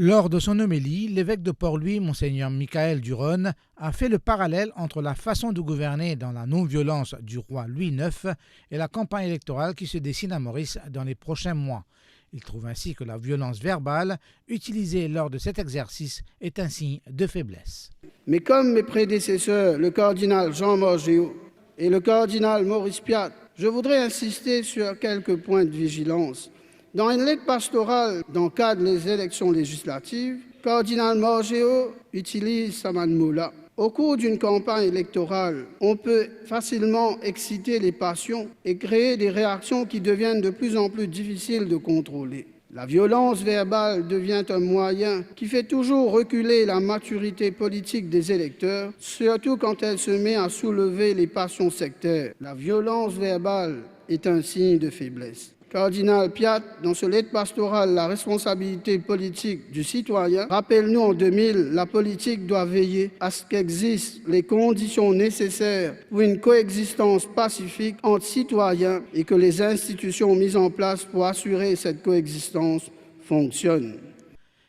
Lors de son homélie, l'évêque de Port-Louis, Monseigneur Michael Duron, a fait le parallèle entre la façon de gouverner dans la non-violence du roi Louis IX et la campagne électorale qui se dessine à Maurice dans les prochains mois. Il trouve ainsi que la violence verbale utilisée lors de cet exercice est un signe de faiblesse. Mais comme mes prédécesseurs, le cardinal Jean Morgéau et le cardinal Maurice Piat, je voudrais insister sur quelques points de vigilance. Dans une lettre pastorale dans le cadre des élections législatives, le cardinal Morgéau utilise Saman-Moula. Au cours d'une campagne électorale, on peut facilement exciter les passions et créer des réactions qui deviennent de plus en plus difficiles de contrôler. La violence verbale devient un moyen qui fait toujours reculer la maturité politique des électeurs, surtout quand elle se met à soulever les passions sectaires. La violence verbale est un signe de faiblesse. Cardinal Piat, dans ce lettre pastorale, la responsabilité politique du citoyen, rappelle-nous en 2000, la politique doit veiller à ce qu'existent les conditions nécessaires pour une coexistence pacifique entre citoyens et que les institutions mises en place pour assurer cette coexistence fonctionnent.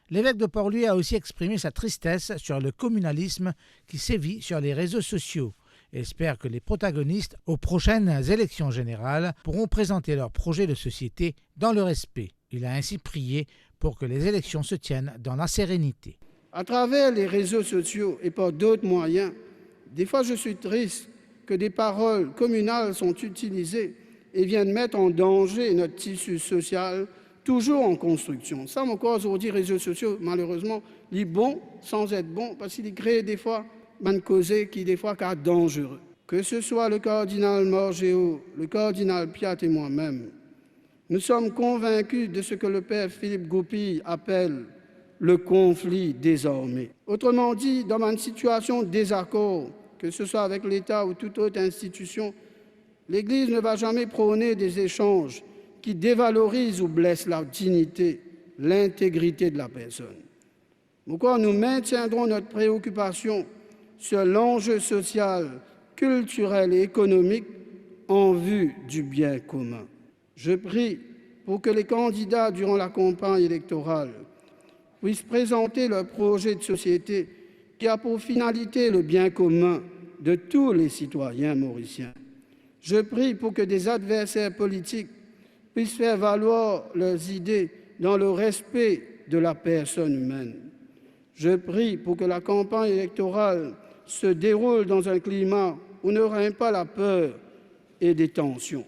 L'évêque de Port-Louis a aussi exprimé sa tristesse sur le communalisme qui sévit sur les réseaux sociaux et espère que les protagonistes aux prochaines élections générales pourront présenter leurs projets de société dans le respect. Il a ainsi prié pour que les élections se tiennent dans la sérénité. À travers les réseaux sociaux et par d'autres moyens, des fois je suis triste que des paroles communales sont utilisées et viennent mettre en danger notre tissu social, toujours en construction. Ça, mon corps aujourd'hui, réseaux sociaux, malheureusement, il est bon sans être bon, parce qu'il crée des fois une cause qui des fois est dangereux. Que ce soit le cardinal Morgéau, le cardinal Piat et moi-même, nous sommes convaincus de ce que le père Philippe Goupil appelle le conflit désarmé. Autrement dit, dans une situation de désaccord, que ce soit avec l'État ou toute autre institution, l'Église ne va jamais prôner des échanges qui dévalorisent ou blessent la dignité, l'intégrité de la personne. Pourquoi nous maintiendrons notre préoccupation sur l'enjeu social, culturel et économique en vue du bien commun. Je prie pour que les candidats durant la campagne électorale puissent présenter leur projet de société qui a pour finalité le bien commun de tous les citoyens mauriciens. Je prie pour que des adversaires politiques puissent faire valoir leurs idées dans le respect de la personne humaine. Je prie pour que la campagne électorale se déroule dans un climat où ne règne pas la peur et des tensions.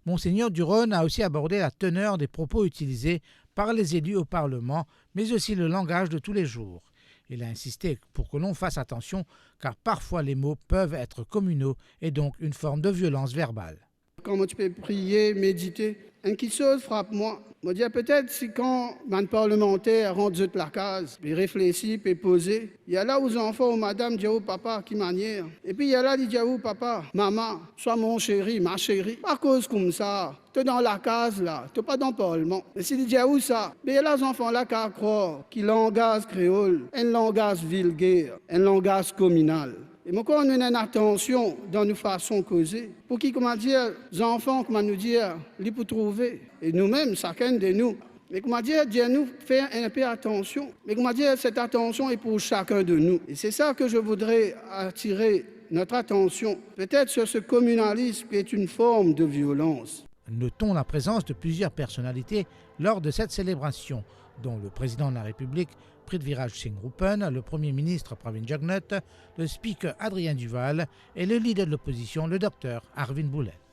Monseigneur Duron a aussi abordé la teneur des propos utilisés par les élus au Parlement, mais aussi le langage de tous les jours. Il a insisté pour que l'on fasse attention, car parfois les mots peuvent être communaux et donc une forme de violence verbale. Quand moi, tu peux prier, méditer, une chose frappe-moi. Je me dis peut-être si quand un parlementaire rentre de la case, il réfléchit, il poser, il y a là aux enfants, aux madame, dit au papa qui manière. Et puis il y a là, il dit au papa, maman, sois mon chéri, ma chérie. Pas cause comme ça. Tu es dans la case là, tu n'es pas dans le parlement. Mais s'il dit où ça, il y a là les enfants là qui croient qu'il langage créole, un langage vulgaire, un langage communal. Et pourquoi on a une attention dans nos façons de causer pour qui, comment dire, les enfants, comment nous dire, les pour trouver. Et nous-mêmes, chacun de nous. Mais comment dire, Dieu nous fait un peu attention. Mais comment dire, cette attention est pour chacun de nous. Et c'est ça que je voudrais attirer notre attention, peut-être sur ce communalisme qui est une forme de violence. Notons la présence de plusieurs personnalités lors de cette célébration, dont le président de la République, Prithviraj Singh Rupan, le Premier ministre Pravin Jagnat, le speaker Adrien Duval et le leader de l'opposition, le docteur Arvind Boulay.